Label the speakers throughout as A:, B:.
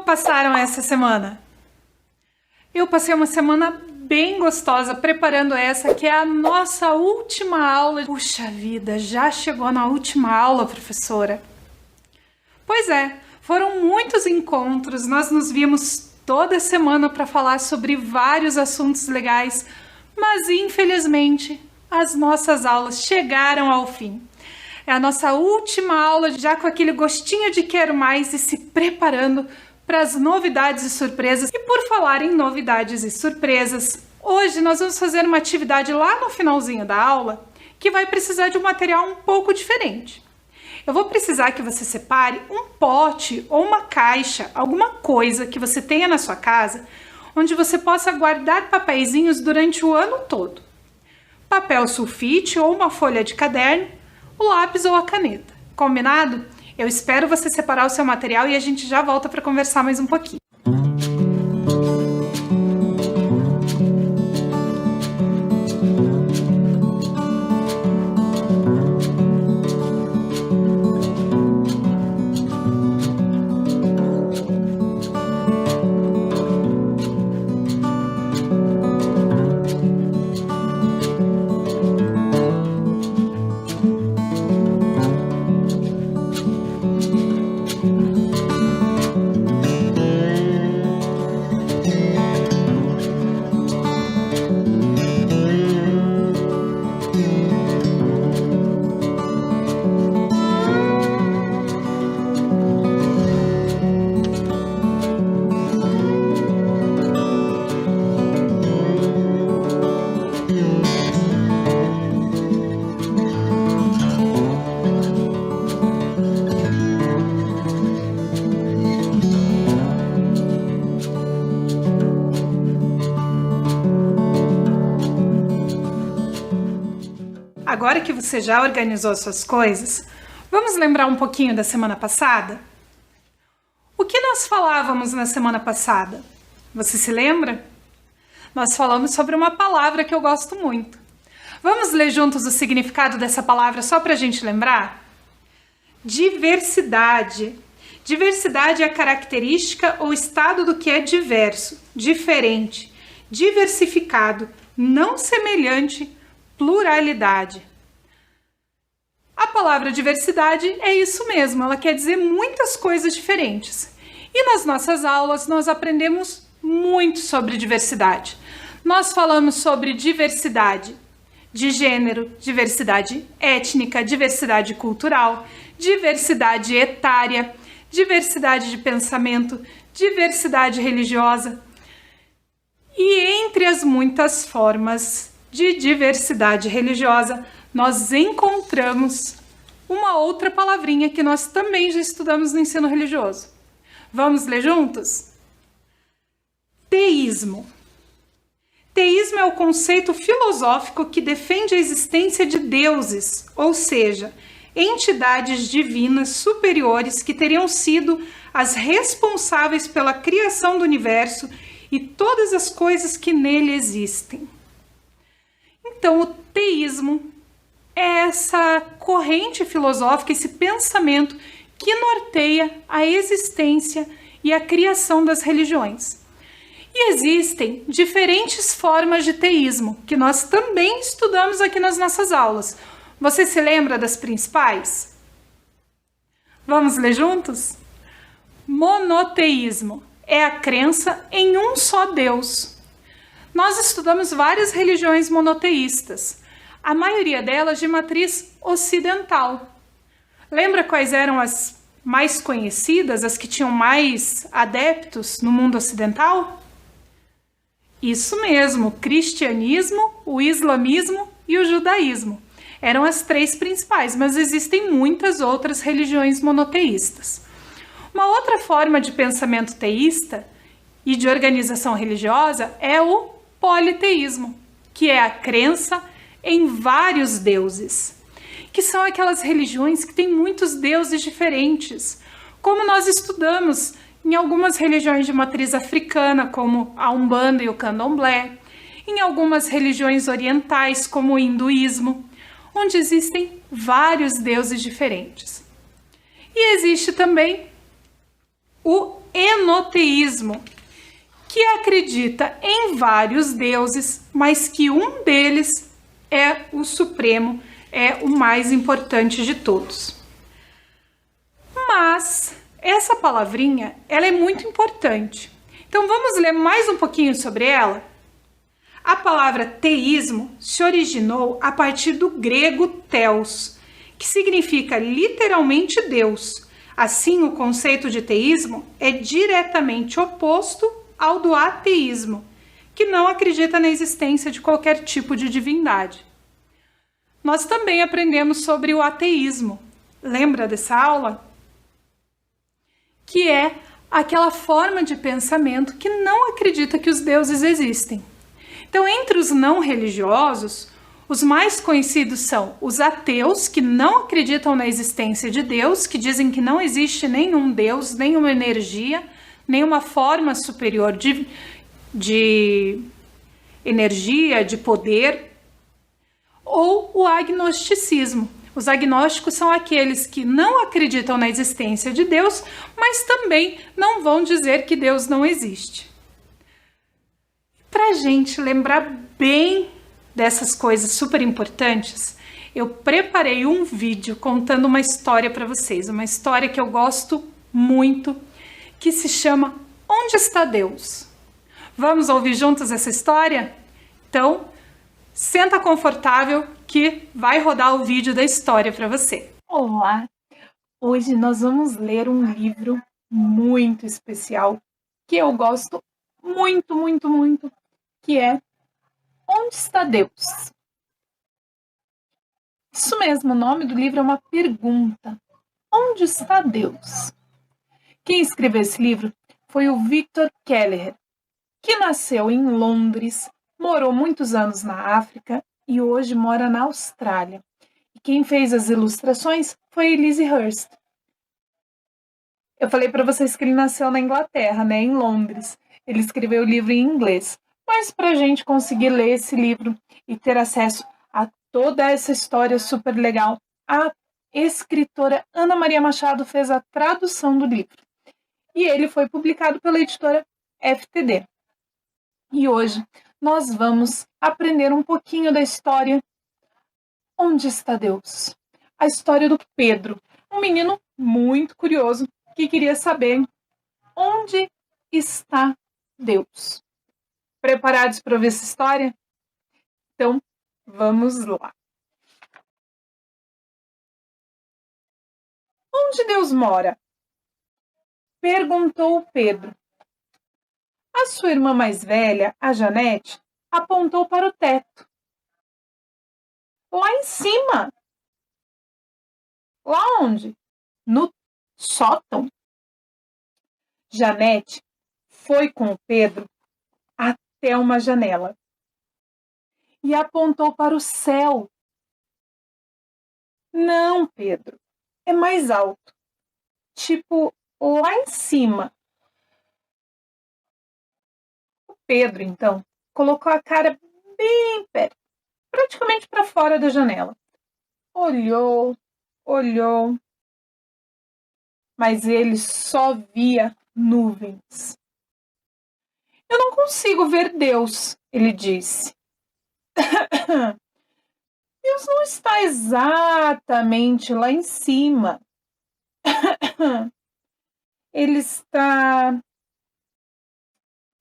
A: passaram essa semana? Eu passei uma semana bem gostosa preparando essa que é a nossa última aula. Puxa vida, já chegou na última aula, professora? Pois é, foram muitos encontros, nós nos vimos toda semana para falar sobre vários assuntos legais, mas infelizmente as nossas aulas chegaram ao fim. É a nossa última aula, já com aquele gostinho de quero mais e se preparando para as novidades e surpresas. E por falar em novidades e surpresas, hoje nós vamos fazer uma atividade lá no finalzinho da aula que vai precisar de um material um pouco diferente. Eu vou precisar que você separe um pote ou uma caixa, alguma coisa que você tenha na sua casa, onde você possa guardar papeizinhos durante o ano todo. Papel sulfite ou uma folha de caderno, o lápis ou a caneta. Combinado? Eu espero você separar o seu material e a gente já volta para conversar mais um pouquinho. Agora que você já organizou as suas coisas, vamos lembrar um pouquinho da semana passada? O que nós falávamos na semana passada? Você se lembra? Nós falamos sobre uma palavra que eu gosto muito. Vamos ler juntos o significado dessa palavra só para a gente lembrar? Diversidade. Diversidade é a característica ou estado do que é diverso, diferente, diversificado, não semelhante, pluralidade. A palavra diversidade é isso mesmo, ela quer dizer muitas coisas diferentes. E nas nossas aulas nós aprendemos muito sobre diversidade. Nós falamos sobre diversidade de gênero, diversidade étnica, diversidade cultural, diversidade etária, diversidade de pensamento, diversidade religiosa. E entre as muitas formas de diversidade religiosa, nós encontramos uma outra palavrinha que nós também já estudamos no ensino religioso. Vamos ler juntos? Teísmo. Teísmo é o conceito filosófico que defende a existência de deuses, ou seja, entidades divinas superiores que teriam sido as responsáveis pela criação do universo e todas as coisas que nele existem. Então, o teísmo é essa corrente filosófica, esse pensamento que norteia a existência e a criação das religiões. E existem diferentes formas de teísmo, que nós também estudamos aqui nas nossas aulas. Você se lembra das principais? Vamos ler juntos? Monoteísmo é a crença em um só Deus. Nós estudamos várias religiões monoteístas, a maioria delas de matriz ocidental. Lembra quais eram as mais conhecidas, as que tinham mais adeptos no mundo ocidental? Isso mesmo, o cristianismo, o islamismo e o judaísmo. Eram as três principais, mas existem muitas outras religiões monoteístas. Uma outra forma de pensamento teísta e de organização religiosa é o politeísmo, que é a crença em vários deuses, que são aquelas religiões que têm muitos deuses diferentes, como nós estudamos em algumas religiões de matriz africana, como a Umbanda e o Candomblé, em algumas religiões orientais, como o hinduísmo, onde existem vários deuses diferentes. E existe também o enoteísmo, que acredita em vários deuses, mas que um deles é o supremo, é o mais importante de todos. Mas essa palavrinha, ela é muito importante. Então vamos ler mais um pouquinho sobre ela? A palavra teísmo se originou a partir do grego theos, que significa literalmente Deus. Assim, o conceito de teísmo é diretamente oposto ao do ateísmo, que não acredita na existência de qualquer tipo de divindade. Nós também aprendemos sobre o ateísmo. Lembra dessa aula? Que é aquela forma de pensamento que não acredita que os deuses existem. Então, entre os não religiosos, os mais conhecidos são os ateus, que não acreditam na existência de Deus, que dizem que não existe nenhum Deus, nenhuma energia, nenhuma forma superior de energia, de poder, ou o agnosticismo. Os agnósticos são aqueles que não acreditam na existência de Deus, mas também não vão dizer que Deus não existe. Para a gente lembrar bem dessas coisas super importantes, eu preparei um vídeo contando uma história para vocês, uma história que eu gosto muito, que se chama Onde está Deus? Vamos ouvir juntos essa história? Então, senta confortável que vai rodar o vídeo da história para você. Olá! Hoje nós vamos ler um livro muito especial que eu gosto muito, muito, muito, que é Onde está Deus? Isso mesmo, o nome do livro é uma pergunta. Onde está Deus? Quem escreveu esse livro foi o Victor Kelleher, que nasceu em Londres, morou muitos anos na África e hoje mora na Austrália. E quem fez as ilustrações foi Elise Hurst. Eu falei para vocês que ele nasceu na Inglaterra, né, em Londres. Ele escreveu o livro em inglês. Mas para a gente conseguir ler esse livro e ter acesso a toda essa história super legal, a escritora Ana Maria Machado fez a tradução do livro. E ele foi publicado pela editora FTD. E hoje nós vamos aprender um pouquinho da história Onde está Deus? A história do Pedro, um menino muito curioso que queria saber onde está Deus. Preparados para ver essa história? Então, vamos lá. Onde Deus mora? Perguntou Pedro. A sua irmã mais velha, a Janete, apontou para o teto. Lá em cima. Lá onde? No sótão. Janete foi com o Pedro até uma janela e apontou para o céu. Não, Pedro, é mais alto, tipo lá em cima. O Pedro, então, colocou a cara bem perto, praticamente para fora da janela. Olhou, olhou, mas ele só via nuvens. Eu não consigo ver Deus, ele disse. Deus não está exatamente lá em cima. Ele está...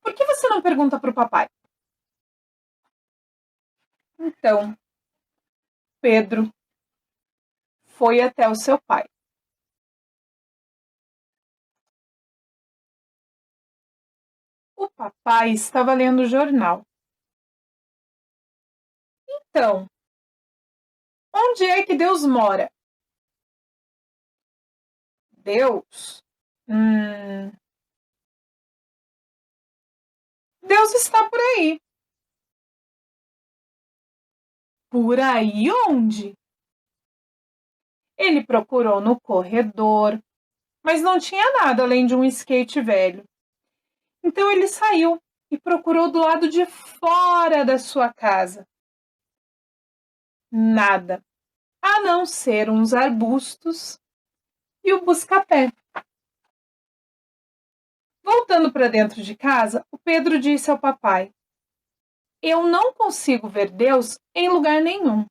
A: Por que você não pergunta para o papai? Então, Pedro foi até o seu pai. O papai estava lendo o jornal. Então, onde é que Deus mora? Deus? Deus está por aí. Por aí onde? Ele procurou no corredor, mas não tinha nada além de um skate velho. Então ele saiu e procurou do lado de fora da sua casa. Nada, a não ser uns arbustos e o busca-pé. Voltando para dentro de casa, o Pedro disse ao papai: Eu não consigo ver Deus em lugar nenhum.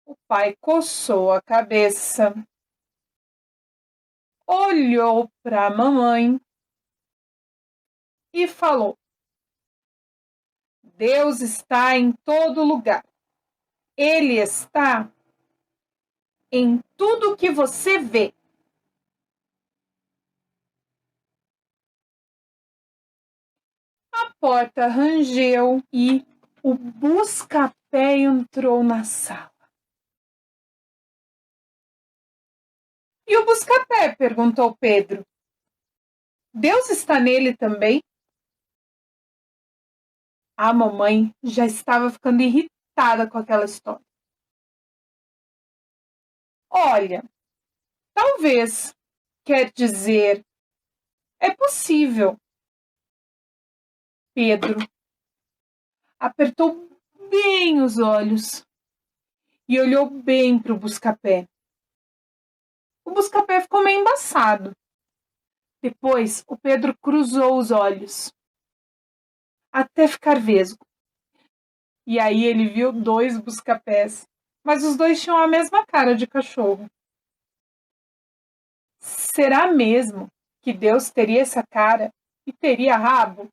A: O pai coçou a cabeça, olhou para a mamãe e falou: Deus está em todo lugar. Ele está em tudo que você vê. A porta rangeu e o busca-pé entrou na sala. E o busca-pé? Perguntou Pedro. Deus está nele também? A mamãe já estava ficando irritada com aquela história. Olha, talvez, quer dizer, é possível. Pedro apertou bem os olhos e olhou bem para o busca-pé. O busca-pé ficou meio embaçado. Depois, o Pedro cruzou os olhos até ficar vesgo. E aí ele viu 2 busca-pés, mas os 2 tinham a mesma cara de cachorro. Será mesmo que Deus teria essa cara e teria rabo?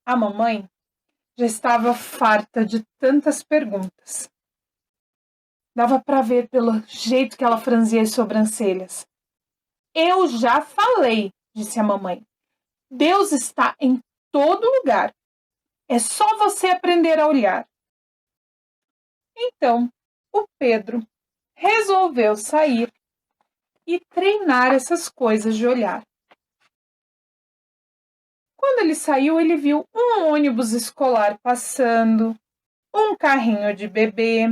A: A mamãe já estava farta de tantas perguntas. Dava para ver pelo jeito que ela franzia as sobrancelhas. Eu já falei, disse a mamãe. Deus está em todo lugar. É só você aprender a olhar. Então, o Pedro resolveu sair e treinar essas coisas de olhar. Quando ele saiu, ele viu um ônibus escolar passando, um carrinho de bebê,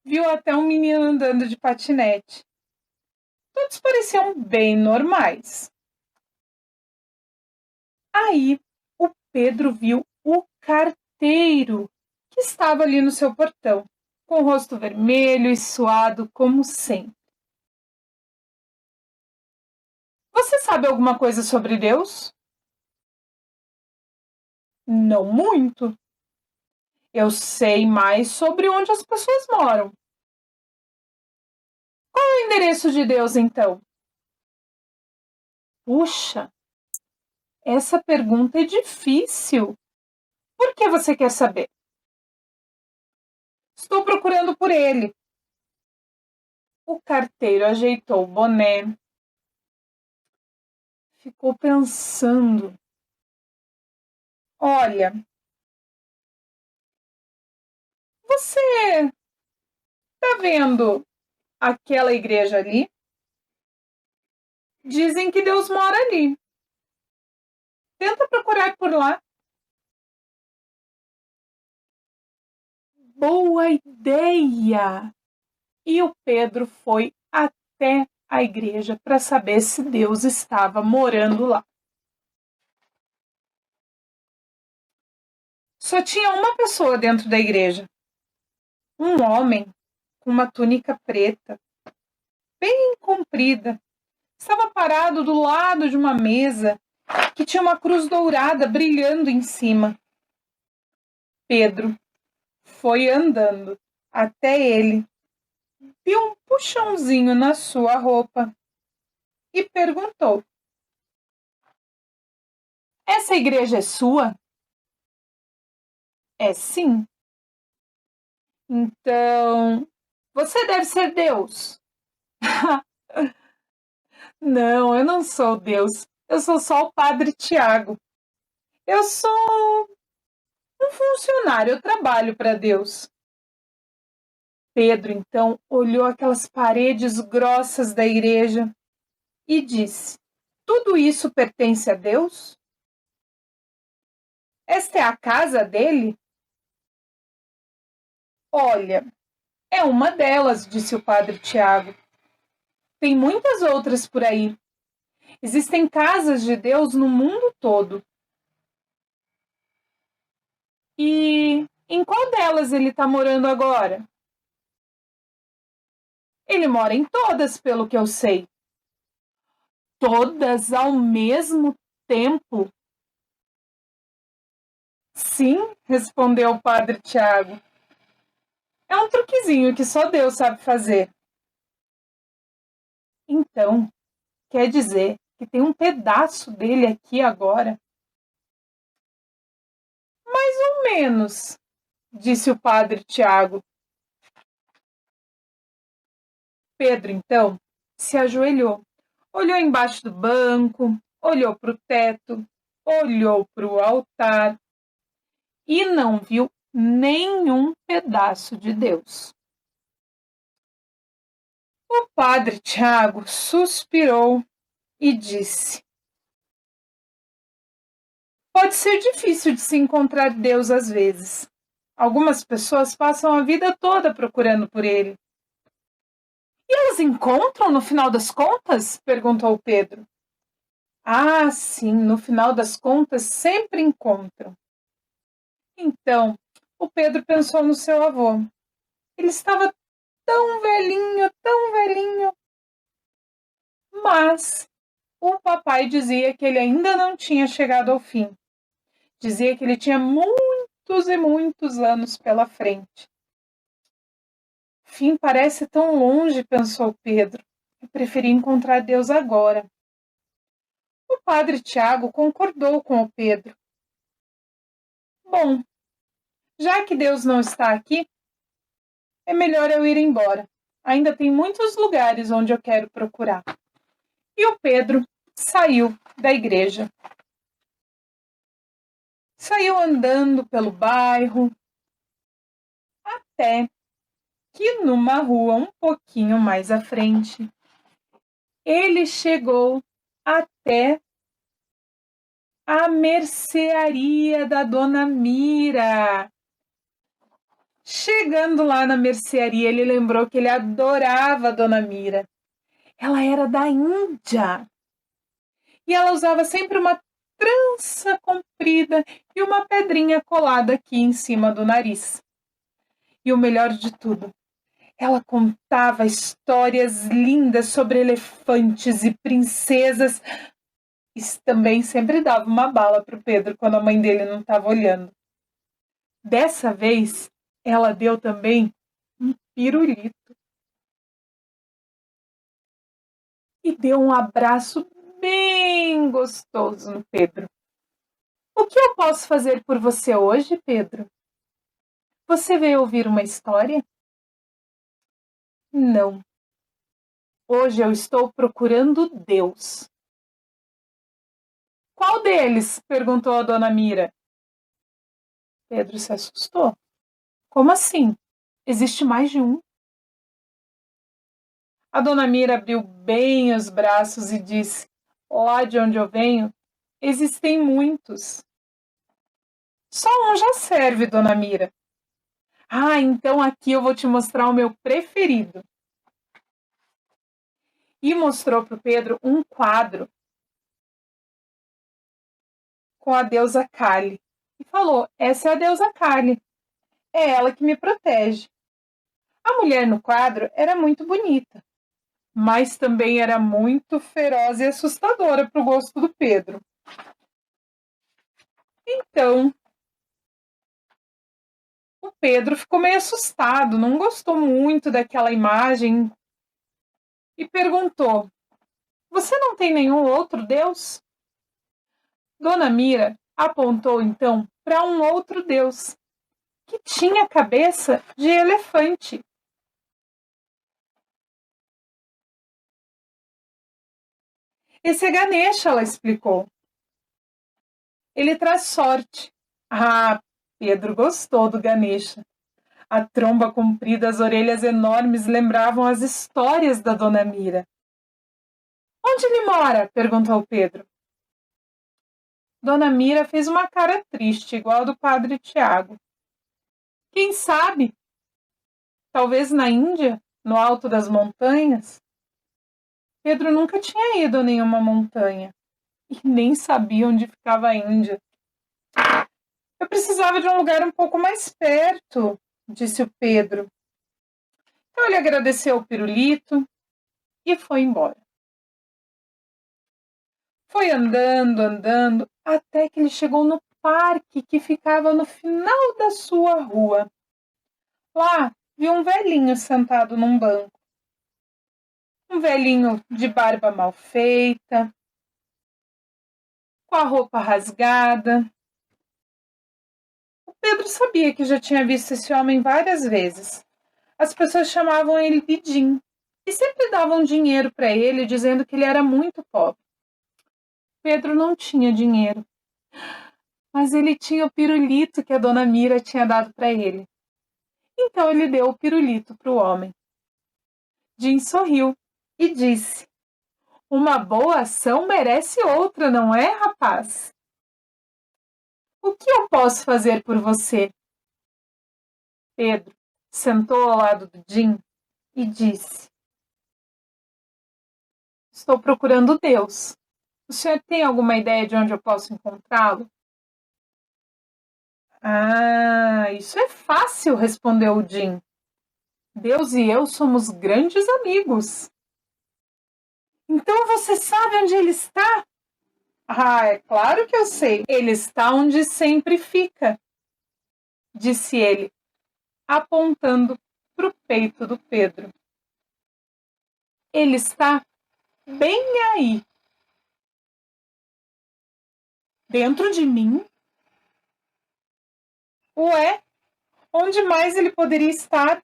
A: viu até um menino andando de patinete. Todos pareciam bem normais. Aí, o Pedro viu o carteiro que estava ali no seu portão, com o rosto vermelho e suado como sempre. Você sabe alguma coisa sobre Deus? Não muito. Eu sei mais sobre onde as pessoas moram. Qual é o endereço de Deus, então? Puxa, essa pergunta é difícil. Por que você quer saber? Estou procurando por ele. O carteiro ajeitou o boné. Ficou pensando. Olha, você está vendo aquela igreja ali? Dizem que Deus mora ali. Tenta procurar por lá. Boa ideia! E o Pedro foi até a igreja para saber se Deus estava morando lá. Só tinha uma pessoa dentro da igreja. Um homem com uma túnica preta, bem comprida. Estava parado do lado de uma mesa que tinha uma cruz dourada brilhando em cima. Pedro foi andando até ele, viu um puxãozinho na sua roupa e perguntou: Essa igreja é sua? É sim. Então, você deve ser Deus. Não, eu não sou Deus. Eu sou só o Padre Tiago. Eu sou um funcionário, eu trabalho para Deus. Pedro, então, olhou aquelas paredes grossas da igreja e disse: Tudo isso pertence a Deus? Esta é a casa dele? Olha, é uma delas, disse o Padre Tiago. Tem muitas outras por aí. Existem casas de Deus no mundo todo. E em qual delas ele está morando agora? Ele mora em todas, pelo que eu sei. Todas ao mesmo tempo? Sim, respondeu o padre Tiago. É um truquezinho que só Deus sabe fazer. Então, quer dizer que tem um pedaço dele aqui agora? Mais ou menos, disse o padre Tiago. Pedro, então, se ajoelhou, olhou embaixo do banco, olhou para o teto, olhou para o altar e não viu nenhum pedaço de Deus. O padre Tiago suspirou e disse: pode ser difícil de se encontrar Deus às vezes. Algumas pessoas passam a vida toda procurando por ele. E elas encontram no final das contas? Perguntou Pedro. Ah, sim, no final das contas sempre encontram. Então, o Pedro pensou no seu avô. Ele estava tão velhinho. Mas o papai dizia que ele ainda não tinha chegado ao fim. Dizia que ele tinha muitos e muitos anos pela frente. O fim parece tão longe, pensou Pedro. Eu preferi encontrar Deus agora. O padre Tiago concordou com o Pedro. Bom, já que Deus não está aqui, é melhor eu ir embora. Ainda tem muitos lugares onde eu quero procurar. E o Pedro saiu da igreja. Saiu andando pelo bairro, até que numa rua um pouquinho mais à frente, ele chegou até a mercearia da Dona Mira. Chegando lá na mercearia, ele lembrou que ele adorava a Dona Mira. Ela era da Índia. E ela usava sempre uma trança comprida e uma pedrinha colada aqui em cima do nariz. E o melhor de tudo, ela contava histórias lindas sobre elefantes e princesas. Isso também sempre dava uma bala para o Pedro quando a mãe dele não estava olhando. Dessa vez, ela deu também um pirulito. E deu um abraço bem gostoso no Pedro. O que eu posso fazer por você hoje, Pedro? Você veio ouvir uma história? Não. Hoje eu estou procurando Deus. Qual deles? Perguntou a Dona Mira. Pedro se assustou. Como assim? Existe mais de um? A Dona Mira abriu bem os braços e disse: lá de onde eu venho, existem muitos. Só um já serve, Dona Mira. Ah, então aqui eu vou te mostrar o meu preferido. E mostrou para o Pedro um quadro com a deusa Kali. E falou: essa é a deusa Kali. É ela que me protege. A mulher no quadro era muito bonita, mas também era muito feroz e assustadora para o gosto do Pedro. Então, o Pedro ficou meio assustado, não gostou muito daquela imagem e perguntou: você não tem nenhum outro Deus? Dona Mira apontou então para um outro Deus, que tinha cabeça de elefante. Esse é Ganesha, ela explicou. Ele traz sorte. Ah, Pedro gostou do Ganesha. A tromba comprida, as orelhas enormes lembravam as histórias da Dona Mira. Onde ele mora? Perguntou Pedro. Dona Mira fez uma cara triste, igual a do padre Tiago. Quem sabe? Talvez na Índia, no alto das montanhas? Pedro nunca tinha ido a nenhuma montanha e nem sabia onde ficava a Índia. Eu precisava de um lugar um pouco mais perto, disse o Pedro. Então ele agradeceu o pirulito e foi embora. Foi andando, até que ele chegou no parque que ficava no final da sua rua. Lá, viu um velhinho sentado num banco. Um velhinho de barba mal feita, com a roupa rasgada. O Pedro sabia que já tinha visto esse homem várias vezes. As pessoas chamavam ele de Jim e sempre davam dinheiro para ele, dizendo que ele era muito pobre. Pedro não tinha dinheiro, mas ele tinha o pirulito que a dona Mira tinha dado para ele. Então ele deu o pirulito para o homem. Jim sorriu e disse: "Uma boa ação merece outra, não é, rapaz? O que eu posso fazer por você?" Pedro sentou ao lado do Jim e disse: "Estou procurando Deus. O senhor tem alguma ideia de onde eu posso encontrá-lo?" "Ah, isso é fácil", respondeu o Jim. "Deus e eu somos grandes amigos." "Então você sabe onde ele está?" "Ah, é claro que eu sei. Ele está onde sempre fica", disse ele, apontando para o peito do Pedro. "Ele está bem aí." "Dentro de mim?" "Ué, onde mais ele poderia estar?"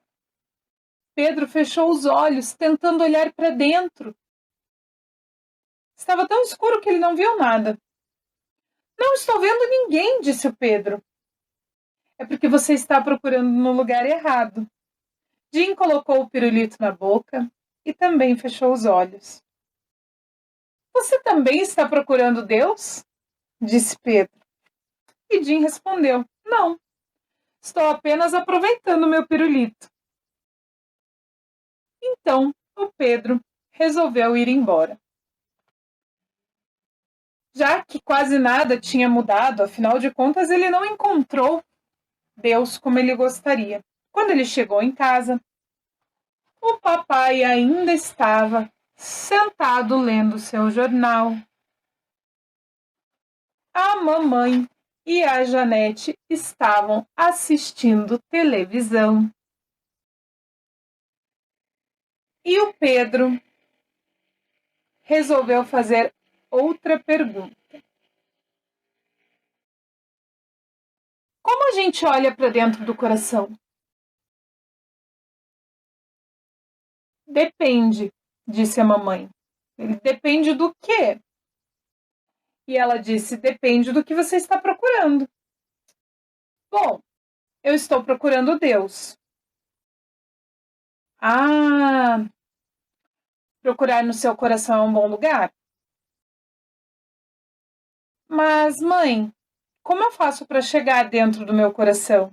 A: Pedro fechou os olhos, tentando olhar para dentro. Estava tão escuro que ele não viu nada. "Não estou vendo ninguém", disse o Pedro. "É porque você está procurando no lugar errado." Jim colocou o pirulito na boca e também fechou os olhos. "Você também está procurando Deus?" disse Pedro. E Jim respondeu: "Não, estou apenas aproveitando meu pirulito." Então o Pedro resolveu ir embora. Já que quase nada tinha mudado, afinal de contas ele não encontrou Deus como ele gostaria. Quando ele chegou em casa, o papai ainda estava sentado lendo seu jornal. A mamãe e a Janete estavam assistindo televisão. E o Pedro resolveu fazer outra pergunta. Como a gente olha para dentro do coração? Depende, disse a mamãe. Ele depende do quê? E ela disse: "Depende do que você está procurando." "Bom, eu estou procurando Deus." "Ah, procurar no seu coração é um bom lugar?" "Mas, mãe, como eu faço para chegar dentro do meu coração?"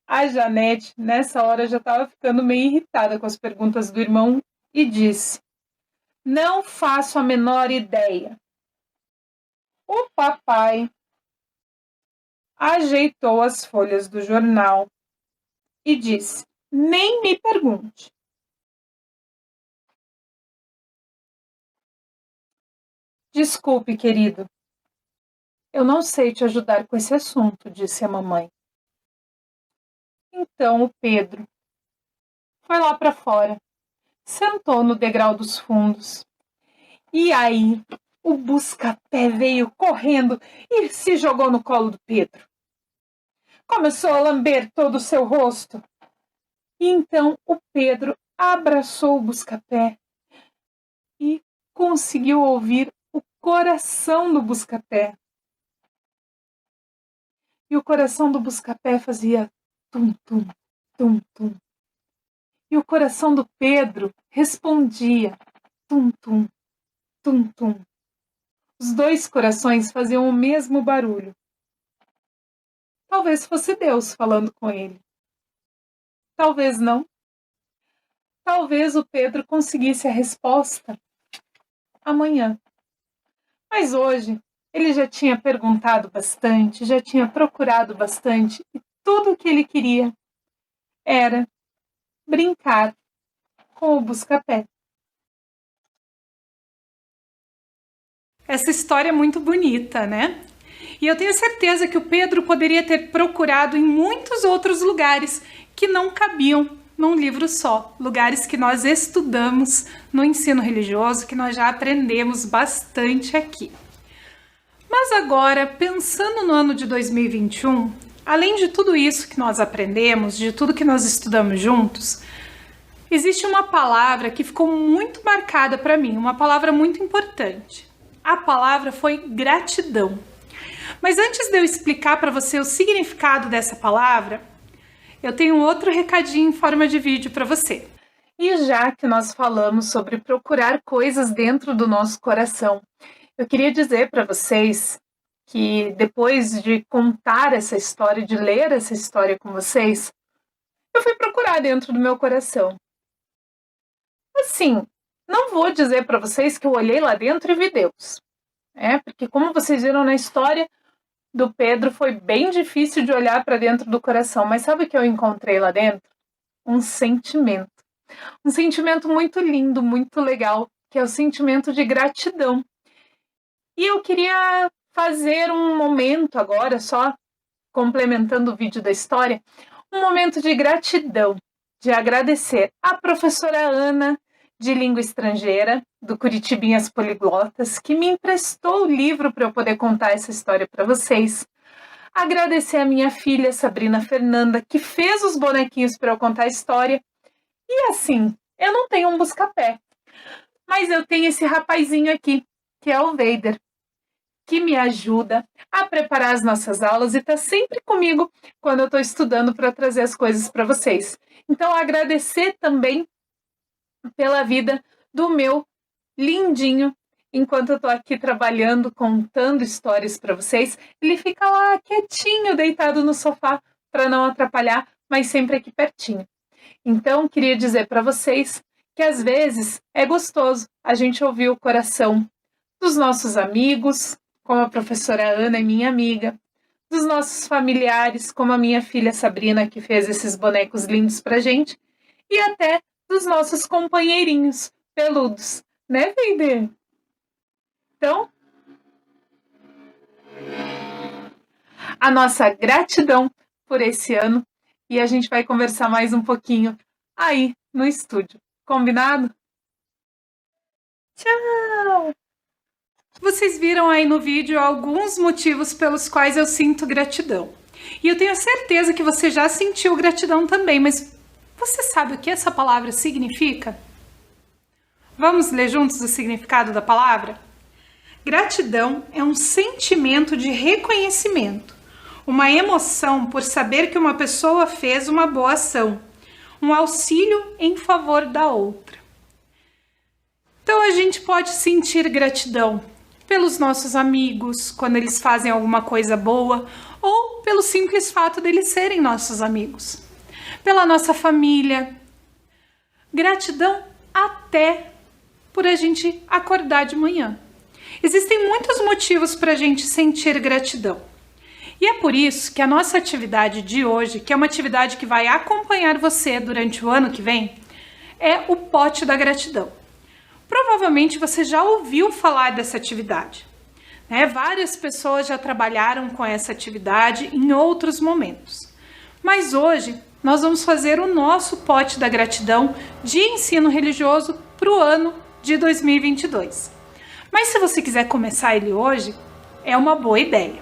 A: A Janete, nessa hora, já estava ficando meio irritada com as perguntas do irmão e disse: "Não faço a menor ideia." O papai ajeitou as folhas do jornal e disse: "Nem me pergunte." "Desculpe, querido, eu não sei te ajudar com esse assunto", disse a mamãe. Então o Pedro foi lá para fora, sentou no degrau dos fundos. E aí o busca-pé veio correndo e se jogou no colo do Pedro. Começou a lamber todo o seu rosto. E então o Pedro abraçou o busca-pé e conseguiu ouvir o coração do busca-pé. E o coração do busca-pé fazia tum-tum, tum-tum. E o coração do Pedro respondia tum-tum, tum-tum. Os dois corações faziam o mesmo barulho. Talvez fosse Deus falando com ele. Talvez não. Talvez o Pedro conseguisse a resposta amanhã. Mas hoje ele já tinha perguntado bastante, já tinha procurado bastante e tudo o que ele queria era brincar com o busca-pé. Essa história é muito bonita, né? E eu tenho certeza que o Pedro poderia ter procurado em muitos outros lugares que não cabiam num livro só, lugares que nós estudamos no ensino religioso, que nós já aprendemos bastante aqui. Mas agora, pensando no ano de 2021, além de tudo isso que nós aprendemos, de tudo que nós estudamos juntos, existe uma palavra que ficou muito marcada para mim, uma palavra muito importante. A palavra foi gratidão. Mas antes de eu explicar para você o significado dessa palavra, eu tenho outro recadinho em forma de vídeo para você. E já que nós falamos sobre procurar coisas dentro do nosso coração, eu queria dizer para vocês que depois de contar essa história, de ler essa história com vocês, eu fui procurar dentro do meu coração. Assim, não vou dizer para vocês que eu olhei lá dentro e vi Deus, porque como vocês viram na história do Pedro, foi bem difícil de olhar para dentro do coração, mas sabe o que eu encontrei lá dentro? Um sentimento muito lindo, muito legal, que é o sentimento de gratidão. E eu queria fazer um momento agora, só complementando o vídeo da história, um momento de gratidão, de agradecer à professora Ana, de língua estrangeira, do Curitibinhas Poliglotas, que me emprestou o livro para eu poder contar essa história para vocês. Agradecer a minha filha, Sabrina Fernanda, que fez os bonequinhos para eu contar a história. E assim, eu não tenho um busca-pé, mas eu tenho esse rapazinho aqui, que é o Vader, que me ajuda a preparar as nossas aulas e está sempre comigo quando eu estou estudando para trazer as coisas para vocês. Então, agradecer também pela vida do meu lindinho, enquanto eu estou aqui trabalhando, contando histórias para vocês. Ele fica lá quietinho, deitado no sofá, para não atrapalhar, mas sempre aqui pertinho. Então, queria dizer para vocês que às vezes é gostoso a gente ouvir o coração dos nossos amigos, como a professora Ana é minha amiga, dos nossos familiares, como a minha filha Sabrina, que fez esses bonecos lindos pra gente, e até dos nossos companheirinhos peludos, né, Vader? Então, a nossa gratidão por esse ano, e a gente vai conversar mais um pouquinho aí no estúdio. Combinado? Tchau! Vocês viram aí no vídeo alguns motivos pelos quais eu sinto gratidão. E eu tenho certeza que você já sentiu gratidão também, mas você sabe o que essa palavra significa? Vamos ler juntos o significado da palavra? Gratidão é um sentimento de reconhecimento, uma emoção por saber que uma pessoa fez uma boa ação, um auxílio em favor da outra. Então a gente pode sentir gratidão pelos nossos amigos, quando eles fazem alguma coisa boa, ou pelo simples fato deles serem nossos amigos. Pela nossa família. Gratidão até por a gente acordar de manhã. Existem muitos motivos para a gente sentir gratidão. E é por isso que a nossa atividade de hoje, que é uma atividade que vai acompanhar você durante o ano que vem, é o pote da gratidão. Provavelmente você já ouviu falar dessa atividade, né? Várias pessoas já trabalharam com essa atividade em outros momentos. Mas hoje nós vamos fazer o nosso pote da gratidão de ensino religioso para o ano de 2022. Mas se você quiser começar ele hoje, é uma boa ideia.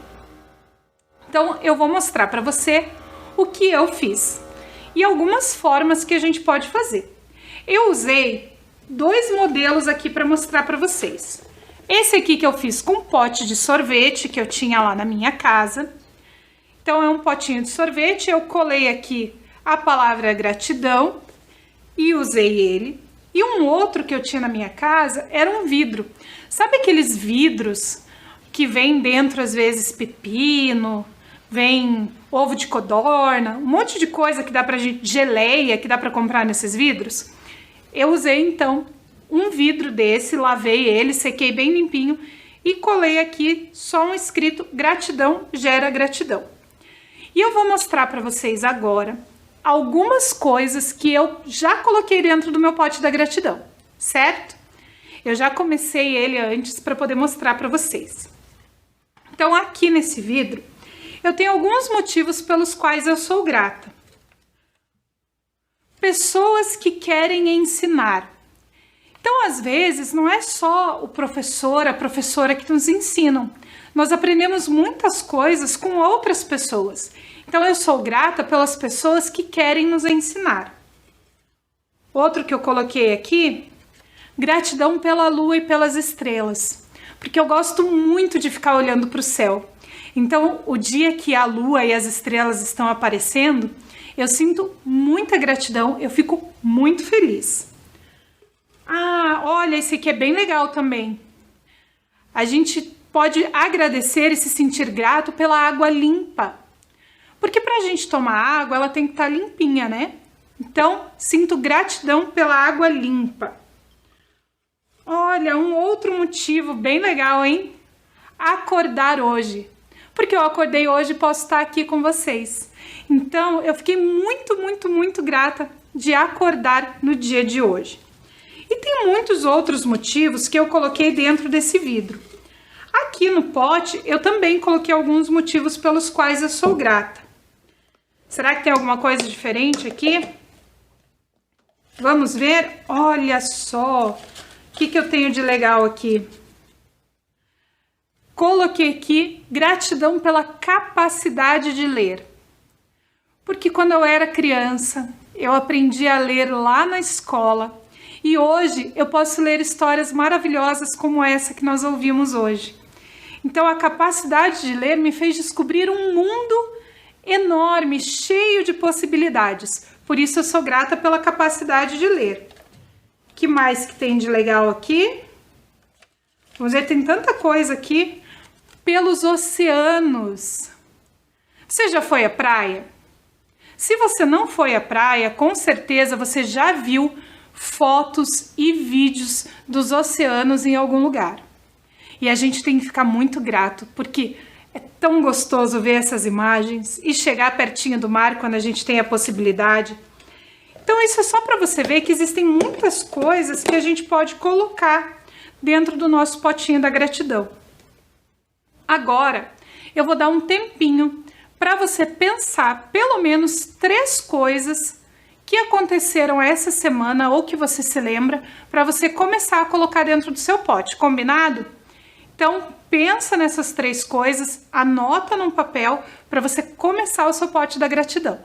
A: Então eu vou mostrar para você o que eu fiz e algumas formas que a gente pode fazer. Eu usei 2 modelos aqui para mostrar para vocês. Esse aqui que eu fiz com pote de sorvete que eu tinha lá na minha casa. Então é um potinho de sorvete, eu colei aqui a palavra gratidão e usei ele. E um outro que eu tinha na minha casa era um vidro. Sabe aqueles vidros que vem dentro às vezes pepino, vem ovo de codorna, um monte de coisa que dá pra gente, geleia que dá para comprar nesses vidros? Eu usei então um vidro desse, lavei ele, sequei bem limpinho e colei aqui só um escrito gratidão gera gratidão. E eu vou mostrar para vocês agora algumas coisas que eu já coloquei dentro do meu pote da gratidão, certo? Eu já comecei ele antes para poder mostrar para vocês. Então, aqui nesse vidro, eu tenho alguns motivos pelos quais eu sou grata. Pessoas que querem ensinar. Então, às vezes, não é só o professor, a professora que nos ensinam. Nós aprendemos muitas coisas com outras pessoas. Então, eu sou grata pelas pessoas que querem nos ensinar. Outro que eu coloquei aqui, gratidão pela lua e pelas estrelas. Porque eu gosto muito de ficar olhando para o céu. Então, o dia que a lua e as estrelas estão aparecendo, eu sinto muita gratidão, eu fico muito feliz. Ah, olha, esse aqui é bem legal também. A gente pode agradecer e se sentir grato pela água limpa. Porque para a gente tomar água, ela tem que estar limpinha, né? Então, sinto gratidão pela água limpa. Olha, um outro motivo bem legal, hein? Acordar hoje. Porque eu acordei hoje e posso estar aqui com vocês. Então, eu fiquei muito grata de acordar no dia de hoje. E tem muitos outros motivos que eu coloquei dentro desse vidro. Aqui no pote, eu também coloquei alguns motivos pelos quais eu sou grata. Será que tem alguma coisa diferente aqui? Vamos ver? Olha só! O que eu tenho de legal aqui? Coloquei aqui gratidão pela capacidade de ler. Porque quando eu era criança, eu aprendi a ler lá na escola. E hoje eu posso ler histórias maravilhosas como essa que nós ouvimos hoje. Então a capacidade de ler me fez descobrir um mundo enorme, cheio de possibilidades. Por isso eu sou grata pela capacidade de ler. O que mais que tem de legal aqui? Vamos ver, tem tanta coisa aqui. Pelos oceanos. Você já foi à praia? Se você não foi à praia, com certeza você já viu fotos e vídeos dos oceanos em algum lugar. E a gente tem que ficar muito grato, porque é tão gostoso ver essas imagens e chegar pertinho do mar quando a gente tem a possibilidade. Então isso é só para você ver que existem muitas coisas que a gente pode colocar dentro do nosso potinho da gratidão. Agora, eu vou dar um tempinho para você pensar pelo menos 3 coisas que aconteceram essa semana ou que você se lembra, para você começar a colocar dentro do seu pote, combinado? Então, pensa nessas 3 coisas, anota num papel para você começar o seu pote da gratidão.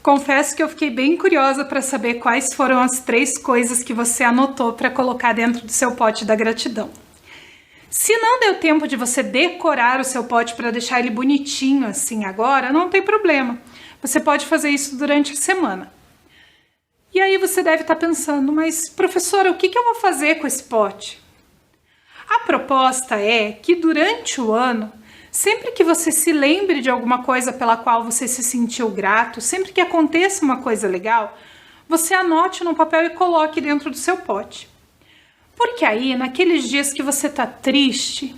A: Confesso que eu fiquei bem curiosa para saber quais foram as 3 coisas que você anotou para colocar dentro do seu pote da gratidão. Se não deu tempo de você decorar o seu pote para deixar ele bonitinho assim agora, não tem problema. Você pode fazer isso durante a semana. E aí você deve estar pensando, mas professora, o que eu vou fazer com esse pote? A proposta é que durante o ano, sempre que você se lembre de alguma coisa pela qual você se sentiu grato, sempre que aconteça uma coisa legal, você anote no papel e coloque dentro do seu pote. Porque aí, naqueles dias que você está triste,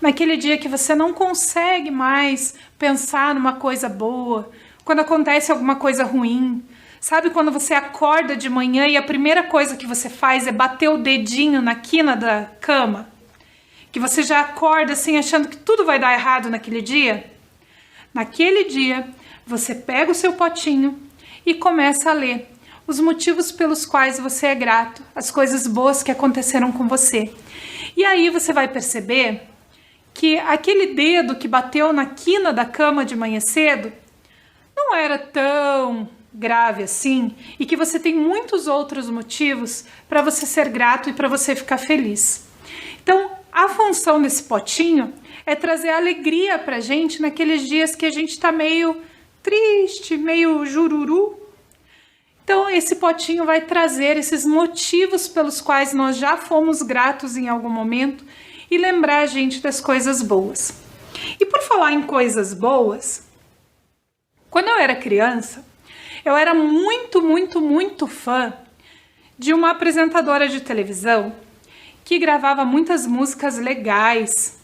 A: naquele dia que você não consegue mais pensar numa coisa boa, quando acontece alguma coisa ruim, sabe quando você acorda de manhã e a primeira coisa que você faz é bater o dedinho na quina da cama? Que você já acorda assim achando que tudo vai dar errado naquele dia? Naquele dia, você pega o seu potinho e começa a ler os motivos pelos quais você é grato, as coisas boas que aconteceram com você. E aí você vai perceber que aquele dedo que bateu na quina da cama de manhã cedo não era tão grave assim e que você tem muitos outros motivos para você ser grato e para você ficar feliz. Então, a função desse potinho é trazer alegria pra gente naqueles dias que a gente tá meio triste, meio jururu. Então, esse potinho vai trazer esses motivos pelos quais nós já fomos gratos em algum momento e lembrar a gente das coisas boas. E por falar em coisas boas, quando eu era criança, eu era muito fã de uma apresentadora de televisão que gravava muitas músicas legais.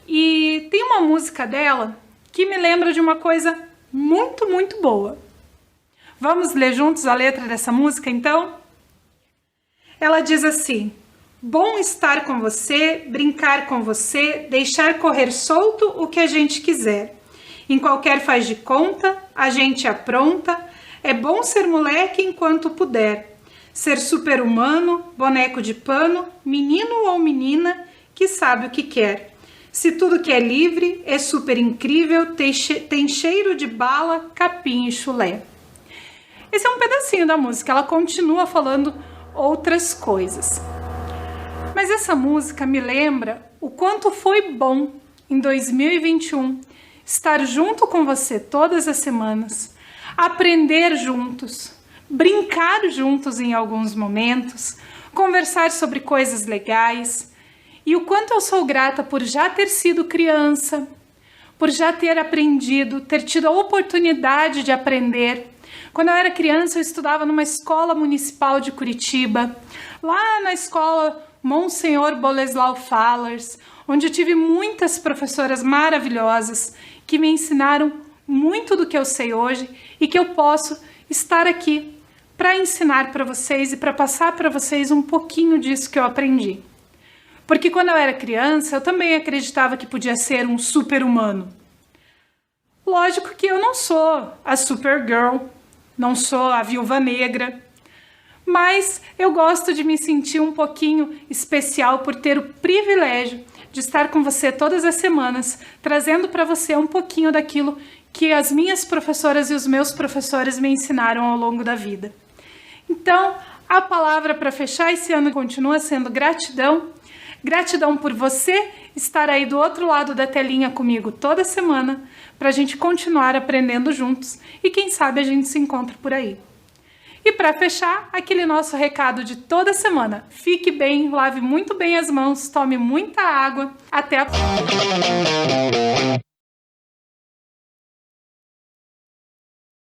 A: E tem uma música dela que me lembra de uma coisa muito boa. Vamos ler juntos a letra dessa música, então? Ela diz assim: bom estar com você, brincar com você, deixar correr solto o que a gente quiser. Em qualquer faz de conta, a gente apronta, é bom ser moleque enquanto puder. Ser super-humano, boneco de pano, menino ou menina que sabe o que quer. Se tudo que é livre, é super incrível, tem cheiro de bala, capim e chulé. Esse é um pedacinho da música, ela continua falando outras coisas. Mas essa música me lembra o quanto foi bom em 2021 estar junto com você todas as semanas, aprender juntos, brincar juntos em alguns momentos, conversar sobre coisas legais, e o quanto eu sou grata por já ter sido criança, por já ter aprendido, ter tido a oportunidade de aprender. Quando eu era criança, eu estudava numa escola municipal de Curitiba, lá na escola Monsenhor Boleslau Fallers, onde eu tive muitas professoras maravilhosas que me ensinaram muito do que eu sei hoje e que eu posso estar aqui para ensinar para vocês e para passar para vocês um pouquinho disso que eu aprendi. Porque quando eu era criança, eu também acreditava que podia ser um super-humano. Lógico que eu não sou a Supergirl, não sou a Viúva Negra, mas eu gosto de me sentir um pouquinho especial por ter o privilégio de estar com você todas as semanas, trazendo para você um pouquinho daquilo que as minhas professoras e os meus professores me ensinaram ao longo da vida. Então, a palavra para fechar esse ano continua sendo gratidão. Gratidão por você estar aí do outro lado da telinha comigo toda semana, para a gente continuar aprendendo juntos e quem sabe a gente se encontra por aí. E para fechar, aquele nosso recado de toda semana. Fique bem, lave muito bem as mãos, tome muita água. Até a próxima!